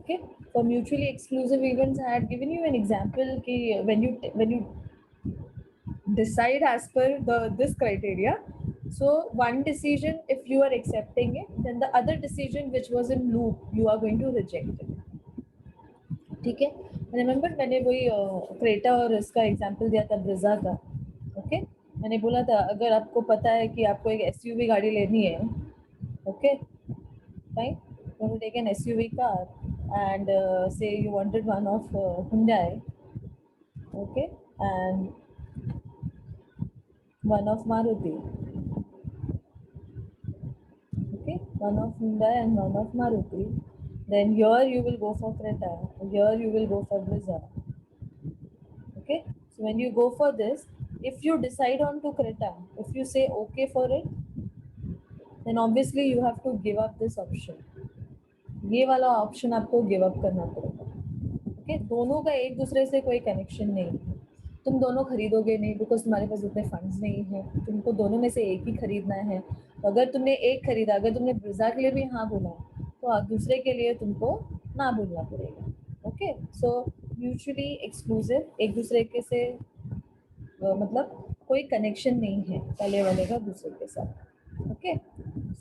Okay, for mutually exclusive events, I had given you an example ki when you decide as per this criteria, so one decision if you are accepting it, then the other decision which was in loop you are going to reject it. ठीक है, remember मैंने वही Creta और इसका example दिया था Brezza का. Okay, मैंने बोला था अगर आपको पता है कि आपको एक एसयूवी गाड़ी लेनी है, okay fine, you will take an SUV car and say you wanted one of Hyundai, okay, and one of Maruti, okay, one of Hyundai and one of Maruti, then here you will go for Creta, here you will go for Brezza. Okay, so when you go for this, if you decide on to Creta, if you say okay for it, then obviously you have to give up this option. ये वाला option आपको give up करना पड़ेगा. Okay, दोनों का एक दूसरे से कोई कनेक्शन नहीं है. तुम दोनों खरीदोगे नहीं बिकॉज तुम्हारे पास उतने फंड्स नहीं है, तुमको दोनों में से एक ही खरीदना है. तो अगर तुमने एक खरीदा, अगर तुमने ब्रिजा के लिए भी हाँ बोला, तो दूसरे के लिए तुमको ना बोलना पड़ेगा. ओके, सो म्यूचुअली एक्सक्लूसिव, एक दूसरे के से मतलब कोई कनेक्शन नहीं है पहले वाले का दूसरे के साथ. Okay,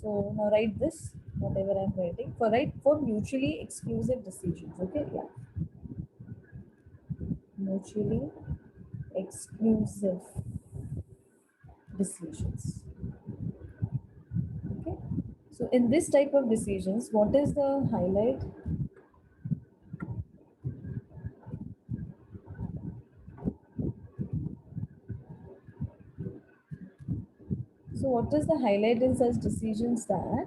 so now write this whatever I'm writing for, right, for mutually exclusive decisions. Okay, yeah, mutually exclusive decisions. Okay, so in this type of decisions, what is the highlight? So what is the highlight in such decisions? That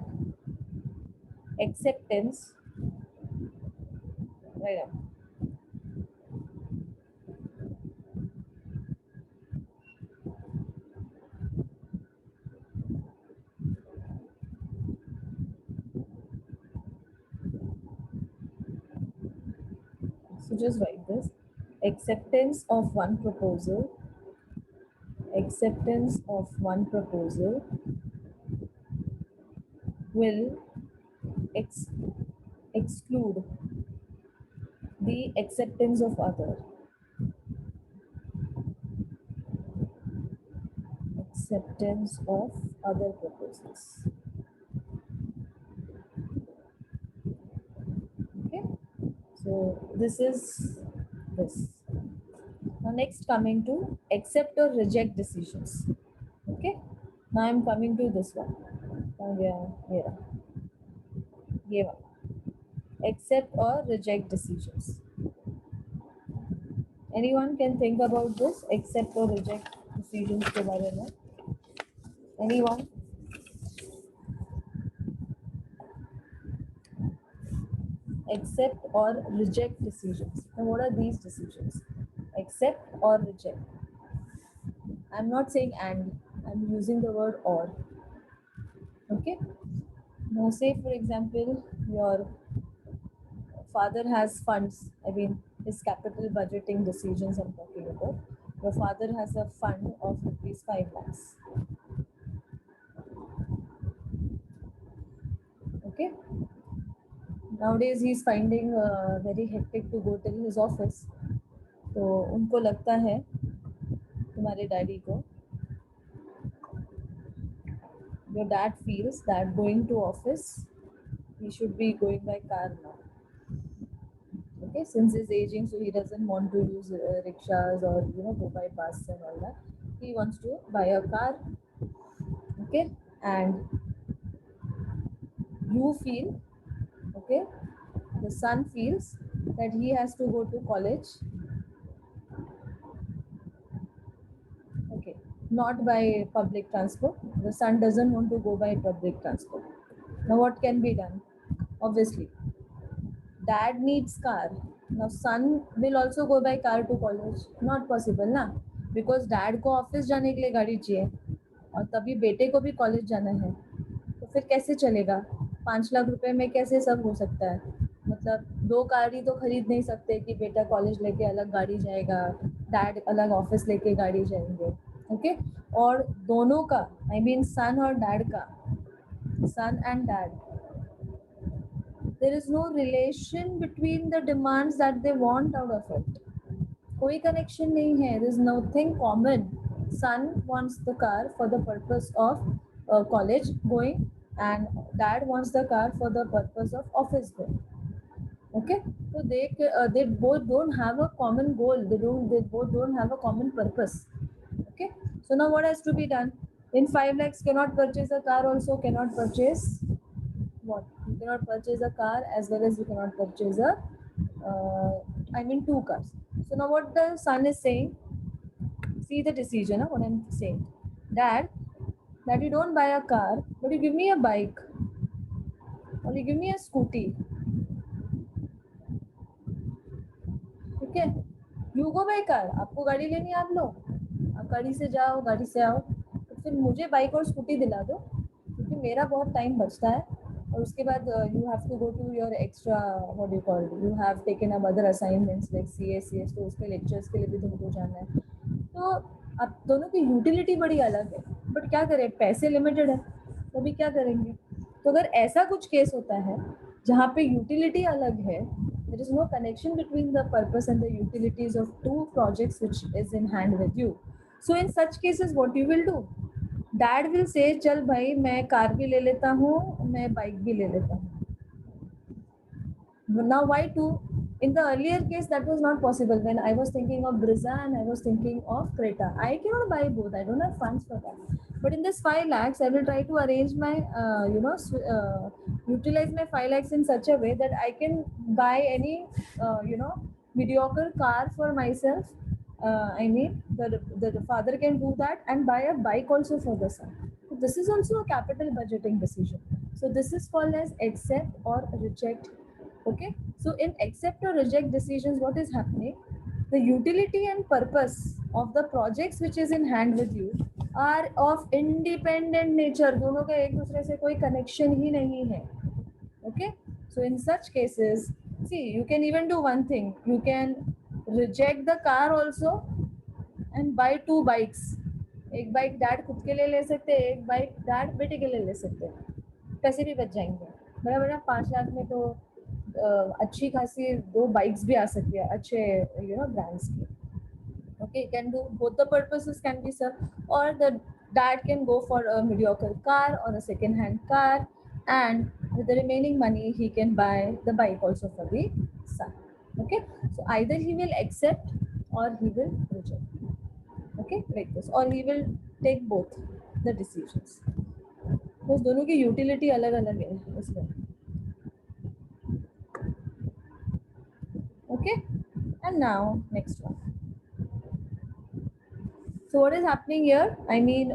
acceptance, right now, so just write this: acceptance of one proposal, acceptance of one proposal will exclude the acceptance of other. Acceptance of other proposals. Okay, so this is this. Now next, coming to accept or reject decisions. Okay, now I'm coming to this one. Yeah, accept or reject decisions. Anyone can think about this accept or reject decisions के बारे में? Anyone? Accept or reject decisions. Now what are these decisions? Accept or reject. I'm not saying and, I'm using the word or. Okay, now say for example your father has funds, I mean his capital budgeting decisions I'm talking about. Your father has a fund of rupees 5 lakhs. Okay, nowadays he's finding very hectic to go till his office. तो उनको लगता है, तुम्हारे daddy को, your dad feels that going to office he should be going by car now. Okay, since he's aging, so he doesn't want to use rickshaws or go by bus and all that. He wants to buy a car. Okay, and you feel, okay, the son feels that he has to go to college, okay, not by public transport. The son doesn't want to go by public transport. Now what can be done? Obviously dad needs car. Now son will also go by car to college. Not possible ना, because dad को office जाने के लिए गाड़ी चाहिए और तभी बेटे को भी कॉलेज जाना है. तो फिर कैसे चलेगा? 5 लाख रुपए में कैसे सब हो सकता है? मतलब 2 गाड़ी तो खरीद नहीं सकते कि बेटा कॉलेज लेके अलग गाड़ी जाएगा, डैड अलग ऑफिस लेके गाड़ी जाएंगे. ओके, और दोनों का, आई मीन सन और डैड का, son and dad, There is no relation between the demands that they want out of it. कोई connection नहीं है. There is nothing common. Son wants the car for the purpose of college going, and dad wants the car for the purpose of office going. Okay, so they both don't have a common goal. They both don't have a common purpose. Okay, so now what has to be done? In 5 lakhs cannot purchase a car, also cannot purchase what? You cannot purchase a car as well as you cannot purchase a two cars. So now what the son is saying, see the decision, what I'm saying. Dad, you don't buy a car, but you give me a bike or you give me a scooty. ठीक है, you go by car. आपको गाड़ी लेनी है, आप लो, आप गाड़ी से जाओ, गाड़ी से आओ. तो फिर मुझे बाइक और स्कूटी दिला दो, क्योंकि मेरा बहुत टाइम बचता है. और उसके बाद you have to go to your extra what you call, you have taken up other assignments like CS, तो उसके लेक्चर्स के लिए भी तुमको जाना है. तो आप दोनों की यूटिलिटी बड़ी अलग है, बट क्या करें, पैसे लिमिटेड है, तो अभी क्या करेंगे. तो अगर ऐसा कुछ केस होता है जहाँ पे यूटिलिटी अलग है, there is no connection between the purpose and the utilities of two projects which is in hand with you. So in such cases what you will do? Dad will say, चल भाई मैं car भी ले लेता हूँ, मैं bike भी ले लेता हूँ. Now why two? In the earlier case that was not possible. When I was thinking of Brezza and I was thinking of Creta, I cannot buy both. I don't have funds for that. But in this 5 lakhs, I will try to arrange my, utilize my 5 lakhs in such a way that I can buy any, mediocre car for myself. The father can do that and buy a bike also for the son. So this is also a capital budgeting decision. So this is called as accept or reject. Okay, so in accept or reject decisions, what is happening? The utility and purpose of the projects which is in hand with you are of independent nature. दोनों का एक दूसरे से कोई connection ही नहीं है. Okay, so in such cases, see, you can even do one thing. You can reject the car also and buy two bikes. एक bike dad खुद के लिए ले सकते हैं, एक बाइक डैड बेटे के लिए ले सकते हैं. पैसे भी बच जाएंगे. बराबर है. 5 लाख में तो अच्छी खासी 2 बाइक्स भी आ सकती है अच्छे ब्रांड्स की. Okay, can do both the purposes can be served, or the dad can go for a mediocre car or a second hand car, and with the remaining money he can buy the bike also for the son. Okay, so either he will accept or he will reject. Okay, like this, or he will take both the decisions. तो दोनों की utility अलग अलग है इसमें. Okay, and now next one. So what is happening here? I mean,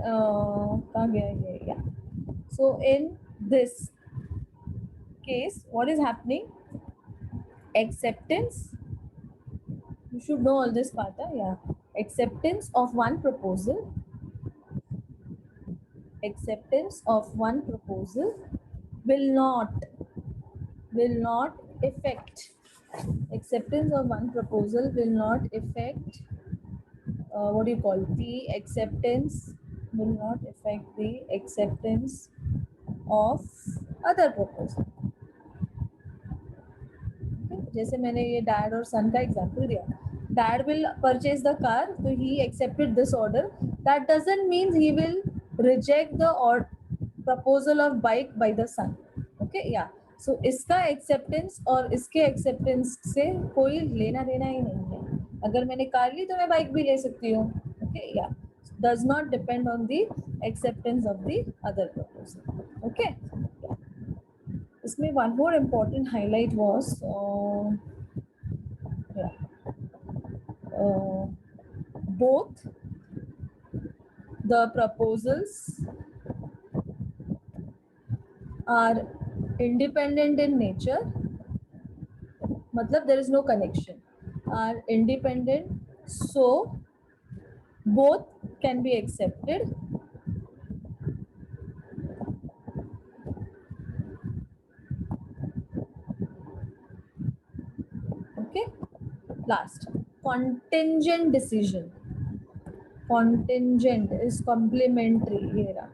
yeah. So in this case, what is happening? Acceptance. You should know all this part. Yeah. Acceptance of one proposal. Acceptance of one proposal will not affect. Acceptance of one proposal will not affect. What do you call the acceptance? Will not affect the acceptance of other proposal. जैसे मैंने ये dad और सन का example दिया. Dad will purchase the car, so he accepted this order. That doesn't mean he will reject the proposal of bike by the son. Okay, yeah. So इसका acceptance और इसके acceptance से कोई लेना देना ही नहीं है. अगर मैंने कार ली तो मैं बाइक भी ले सकती हूँ. Okay, yeah. Does not depend on the acceptance of the other proposal. Okay. Yeah. इसमें one more important highlight was both the proposals are independent in nature. मतलब there is no connection. Are independent, so both can be accepted. Okay. Last, contingent decision. Contingent is complementary. Here,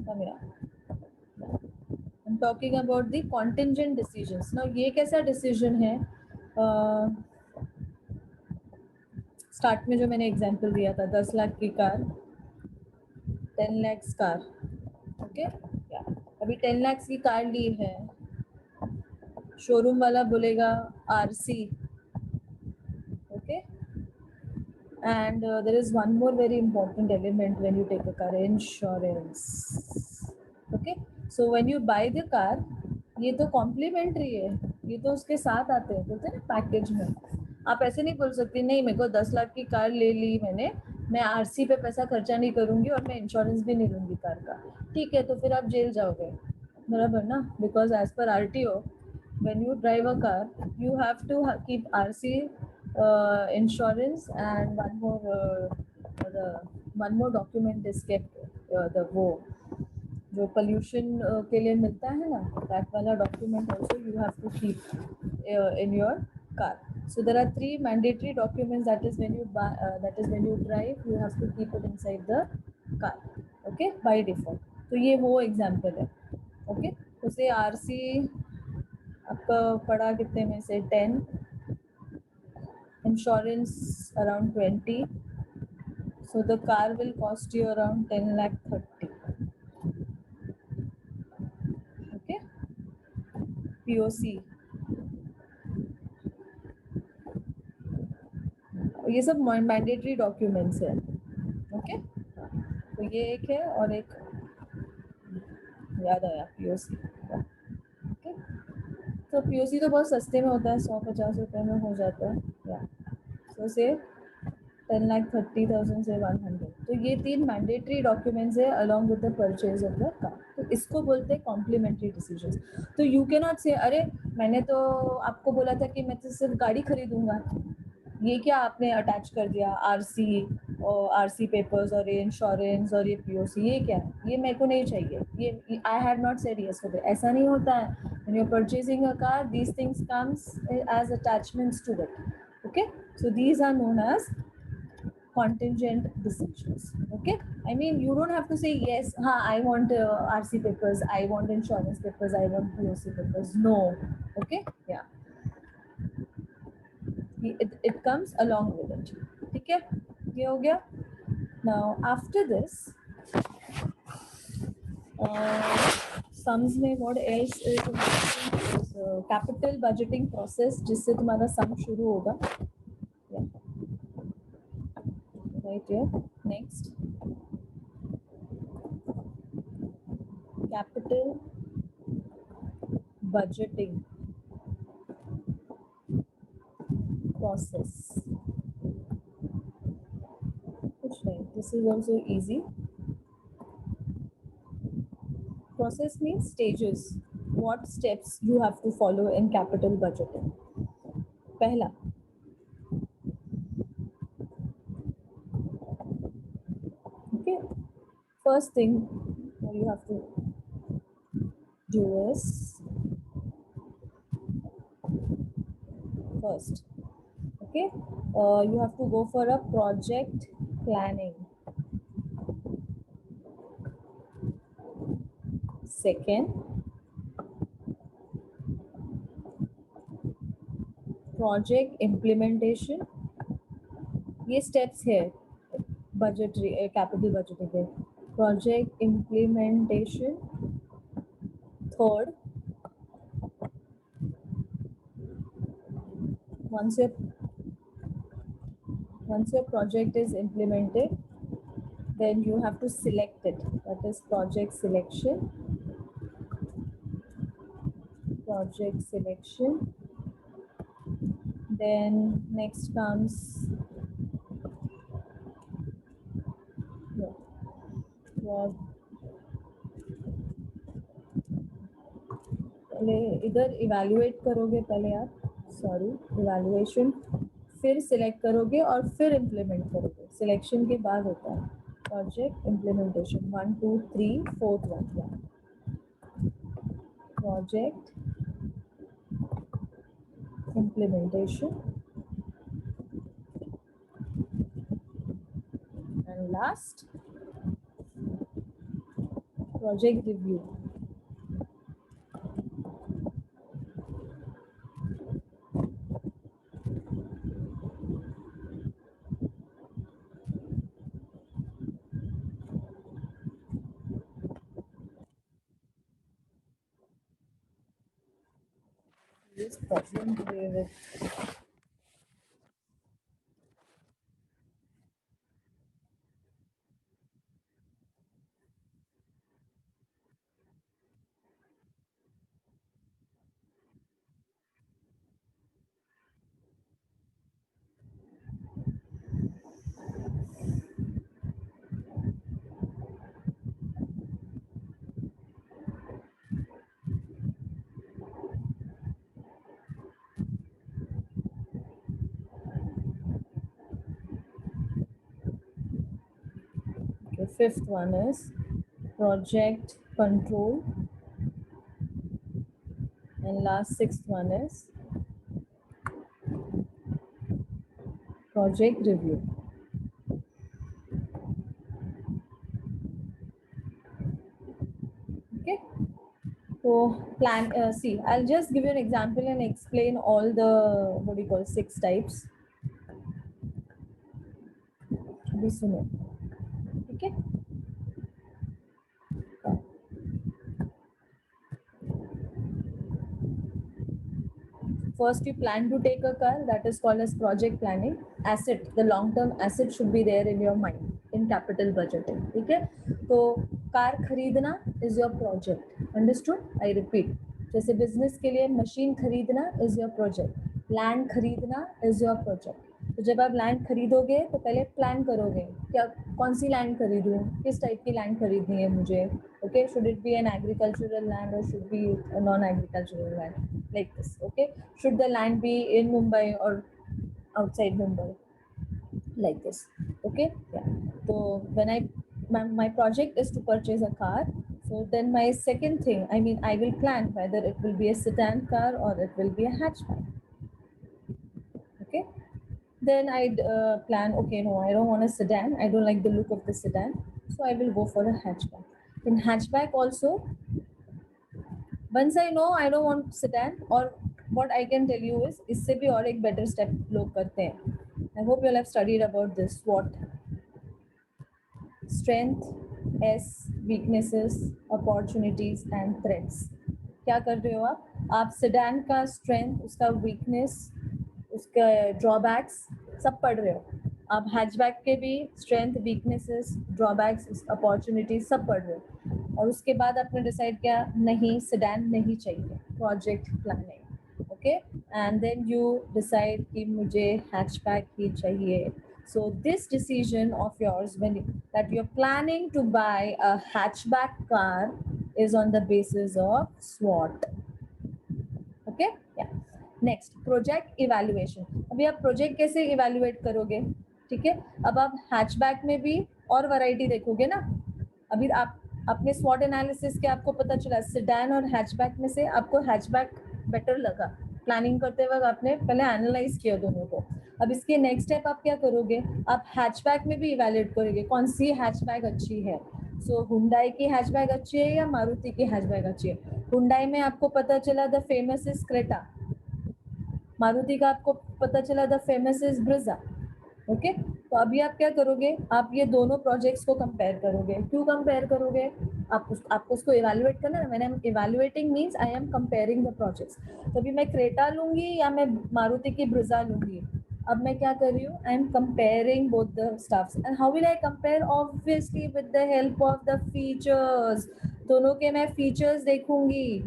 come here. talking about the contingent decisions. Now ये कैसा decision है? Start में जो मैंने example दिया था 10 लाख की कार, 10 lakhs कार, ओके अभी 10 lakhs की कार ली है, शोरूम वाला बोलेगा RC, okay and there is one more very important element when you take a car, insurance, okay so when you buy the car, ये तो कॉम्प्लीमेंट्री है, ये तो उसके साथ आते हैं, बोलते हैं ना पैकेज में। आप ऐसे नहीं बोल सकती नहीं मेरे को 10 लाख की कार ले ली मैंने, मैं आरसी पे पैसा खर्चा नहीं करूंगी और मैं इंश्योरेंस भी नहीं लूंगी कार का, ठीक है तो फिर आप जेल जाओगे, बराबर ना, बिकॉज एज पर RTO when you drive a car you have to keep RC, insurance and one more document is kept, the वो जो pollution के लिए मिलता है ना, that वाला document also you have to keep in your car. So there are 3 mandatory documents, that is when you buy, that is when you drive you have to keep it inside the car, okay, by default. तो ये वो example है, okay. तो से RC आपका पड़ा कितने में से 10, insurance around 20, so the car will cost you around 10 lakh 30, okay. POC ये सब मैंडेटरी डॉक्यूमेंट्स है, ओके तो ये एक है और एक याद आया POC, ओके तो POC तो बहुत सस्ते में होता है, 150 रुपये में हो जाता है, या सो से 10,30,000 से 100, तो ये 3 मैंडेटरी डॉक्यूमेंट्स है along with the purchase of the car, तो इसको बोलते हैं कॉम्प्लीमेंट्री डिसीजंस। तो यू कैन नॉट से अरे मैंने तो आपको बोला था कि मैं तो सिर्फ गाड़ी खरीदूंगा, ये क्या आपने अटैच कर दिया आरसी और आरसी पेपर्स और ये इंश्योरेंस और ये पीओसी, ये क्या है, ये मेरे को नहीं चाहिए, ये I have not said yes for that, ऐसा नहीं होता है। When you are purchasing a car these things comes as attachments to it, okay so these are known as contingent decisions, okay. I mean you don't have to say yes, I want RC papers, I want insurance papers, I want POC papers, no, okay, yeah, it comes along with it, ठीक है, ये हो गया। Now after this sums में what else is capital budgeting process, जिससे तुम्हारा sum शुरू होगा, yeah. Right here, next capital budgeting process, कुछ नहीं, this is also easy. Process means stages, what steps you have to follow in capital budgeting. पहला, okay, first thing you have to do is first, okay, you have to go for a project planning. Second, project implementation. ये steps है budgetary capital budgeting के, project implementation. Third, once your project is implemented, then you have to select it, that is project selection. Then next comes पहले इधर evaluate करोगे, पहले आप evaluation, फिर select करोगे और फिर इम्प्लीमेंट करोगे, सिलेक्शन के बाद होता है project implementation. 1 2 3 4th one, project implementation, and last project review. This problem today with okay, fifth one is project control, and last sixth one is project review. Okay, so plan see, I'll just give you an example and explain all the what do you call six types. Be soon. Okay. First, you plan to take a car, that is called as project planning. Asset, the long term asset should be there in your mind in capital budgeting. Okay, so car खरीदना is your project. Understood? I repeat. जैसे business के लिए machine खरीदना is your project. Land खरीदना is your project. तो जब आप land खरीदोगे तो पहले प्लान करोगे क्या कौन सी लैंड खरीदूँ, किस टाइप की लैंड खरीदनी है मुझे. Okay, should it be an agricultural land or should be a non-agricultural land, like this. Okay, should the land be in Mumbai or outside Mumbai, like this. Okay, yeah. So when my project is to purchase a car, so then my second thing, I mean, I will plan whether it will be a sedan car or it will be a hatchback. Okay, then I'd plan, okay, no, I don't want a sedan, I don't like the look of the sedan, so I will go for a hatchback. In hatchback also, once I know I don't want sedan, or what I can tell you is इससे भी और एक better step लोग करते हैं. I hope you all have studied about this SWOT. Strength, S, weaknesses, opportunities and threats. क्या कर रहे हो आप sedan का strength, उसका weakness, उसका drawbacks सब पढ़ रहे हो. आप हैचबैक के भी स्ट्रेंथ, वीकनेसेस, ड्रॉबैक्स, अपॉर्चुनिटीज सब पढ़ रहे हो, और उसके बाद आपने डिसाइड किया नहीं सेडान नहीं चाहिए, project planning. Okay, and then you decide कि मुझे हैचबैक ही चाहिए. So this decision of yours, when that you're planning to buy a hatchback car, is on the basis of SWOT. Okay, yeah. Next, project evaluation. अभी आप project कैसे evaluate करोगे? ठीक है, अब आप हैचबैक में भी और वैरायटी देखोगे ना. अभी आप अपने स्वॉट एनालिसिस के आपको पता चला सेडान और हैचबैक में से आपको हैचबैक बेटर लगा. प्लानिंग करते वक्त आपने पहले एनालाइज किया दोनों को. अब इसके नेक्स्ट स्टेप आप क्या करोगे, आप हैचबैक में भी इवैल्यूएट करोगे कौन सी हैचबैक अच्छी है. सो हुंडई की हैचबैक अच्छी है या मारुति की हैचबैक अच्छी है. हुंडई में आपको पता चला the famous is Creta, Maruti का आपको पता चला the famous is Brezza. Okay, तो अभी आप क्या करोगे, आप ये दोनों प्रोजेक्ट्स को कंपेयर करोगे. क्यों कंपेयर करोगे, आपको उसको इवैल्यूएट करना है. When I am evaluating means I am comparing the projects. तो अभी मैं क्रेटा लूंगी या मैं मारुति की ब्रिजा लूंगी. अब मैं क्या कर रही हूँ, I am comparing both the stuffs. And how will I compare, obviously with the help of the features. दोनों के मैं फीचर्स देखूंगी.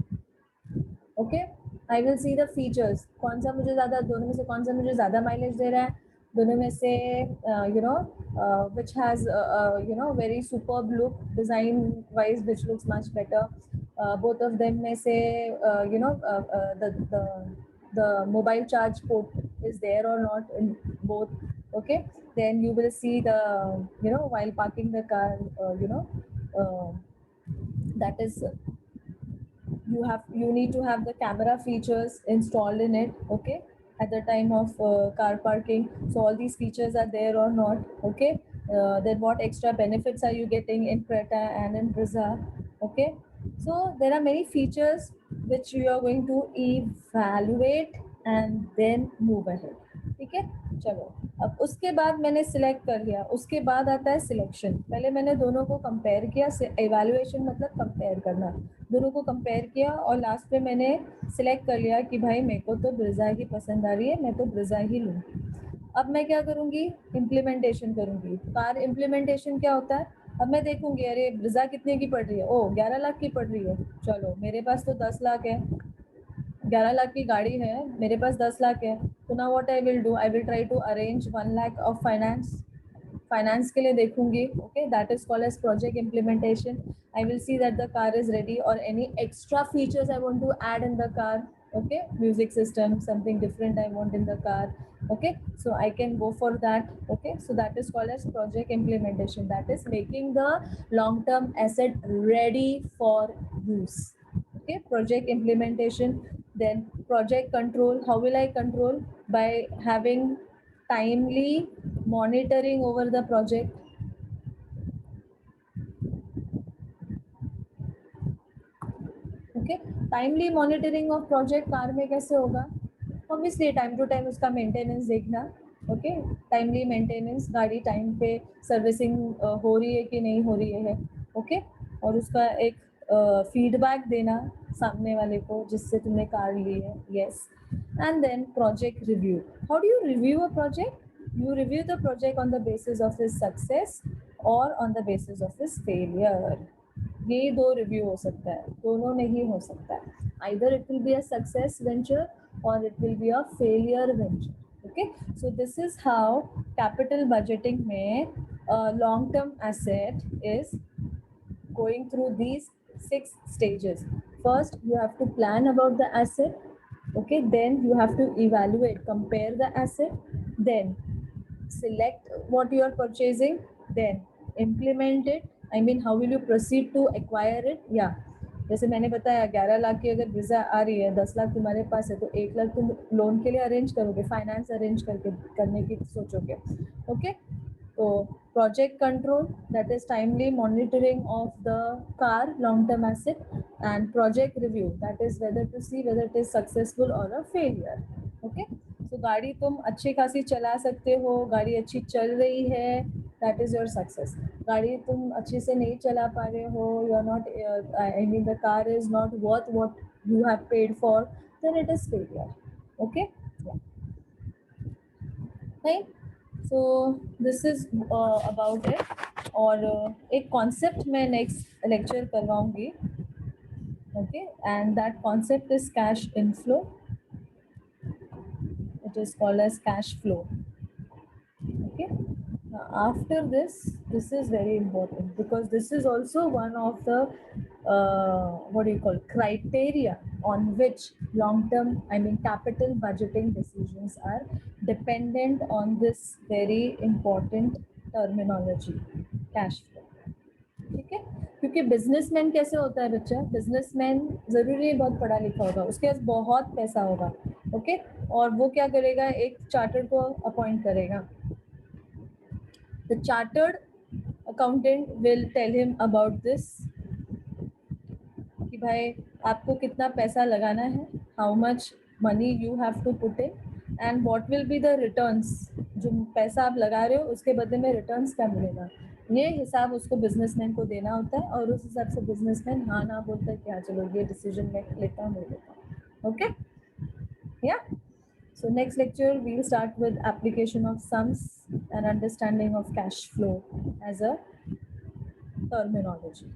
Okay, I will see the features, कौन सा मुझे ज़्यादा, दोनों में से कौन सा मुझे ज़्यादा माइलेज दे रहा है, दोनों में से you know which has you know very superb look design wise, which looks much better. Both of them में से you know the mobile charge port is there or not in both. Okay, then you will see the, you know, while parking the car, uh, that is, you need to have the camera features installed in it. Okay, at the time of car parking, so all these features are there or not. Okay, then what extra benefits are you getting in Creta and in Brezza. Okay, so there are many features which you are going to evaluate and then move ahead. ठीक है, चलो अब उसके बाद मैंने select कर लिया, उसके बाद आता है सिलेक्शन। पहले मैंने दोनों को कंपेयर किया, एवेल्युएशन मतलब कंपेयर करना, दोनों को कंपेयर किया और लास्ट में मैंने सिलेक्ट कर लिया कि भाई मेरे को तो ब्रिज़ा की पसंद आ रही है, मैं तो ब्रिज़ा ही लूँ। अब मैं क्या करूँगी, इम्प्लीमेंटेशन करूँगी। कार इम्प्लीमेंटेशन क्या होता है, अब मैं देखूंगी अरे ब्रिज़ा कितने की पड़ रही है, ओ 11 लाख की पड़ रही है, चलो मेरे पास तो 10 लाख है, 11 लाख की गाड़ी है, मेरे पास 10 लाख है, तो ना what I will do, I will try to arrange 1 lakh of finance, finance के लिए देखूंगी। Okay, that is called as project implementation. I will see that the car is ready और any extra features I want to add in the car, okay, music system, something different I want in the car, okay, so I can go for that. Okay, so that is called as project implementation, that is making the long term asset ready for use. Okay, project implementation. Then project control, how will I control, by having timely monitoring over the project. Okay, timely monitoring of project car में कैसे होगा, obviously time to time उसका maintenance देखना। Okay, timely maintenance, गाड़ी time पे servicing हो रही है कि नहीं हो रही है। ओके, और उसका एक फीडबैक देना सामने वाले को जिससे तुमने कार ली है। Yes, and then project review, how do you review a project, you review the project on the basis of its success or on the basis of its failure. ये दो रिव्यू हो सकता है, दोनों नहीं हो सकता है, either it will be a success venture or it will be a failure venture. Okay, so this is how capital budgeting में long term asset is going through these 6 stages. First you have to plan about the asset, okay, then you have to evaluate, compare the asset, then select what you are purchasing, then implement it, I mean how will you proceed to acquire it. Yeah, जैसे मैंने बताया 11 लाख की अगर visa आ रही है, 10 लाख तुम्हारे पास है, तो 1 लाख तुम लोन के लिए अरेंज करोगे, फाइनेंस अरेंज करके करने की सोचोगे। ओके, तो project control, that is timely monitoring of the car long term asset, and project review, that is whether to see whether it is successful or a failure. Okay, so गाड़ी तुम अच्छी खासी चला सकते हो, गाड़ी अच्छी चल रही है, that is your success. गाड़ी तुम अच्छे से नहीं चला पा रहे हो, you are not I mean the car is not worth what you have paid for, then it is failure. Okay, yeah, right. So this is about it. और एक कॉन्सेप्ट मैं नेक्स्ट लेक्चर करवाऊंगी। Okay, and that concept is cash inflow, it is called as cash flow. Okay, after this is very important because this is also one of the what do you call criteria on which long term, I mean capital budgeting decisions are dependent on this very important terminology, cash flow. ठीक है, क्योंकि businessman कैसे होता है बच्चा, businessman जरूरी है बहुत पढ़ा लिखा होगा, उसके पास बहुत पैसा होगा। ओके, और वो क्या करेगा, एक चार्टर्ड को अपॉइंट करेगा। The chartered accountant will tell him about this कि भाई आपको कितना पैसा लगाना है, how much money you have to put in, and what will be the returns, जो पैसा आप लगा रहे हो उसके बदले में रिटर्न्स क्या मिलेगा, ये हिसाब उसको बिजनेसमैन को देना होता है। और उस हिसाब से बिजनेसमैन हाँ ना बोलता है कि हाँ चलो ये डिसीजन मैं लेता हूँ, नहीं लेता हूँ। ओके, या so next lecture we'll start with application of sums and understanding of cash flow as a terminology.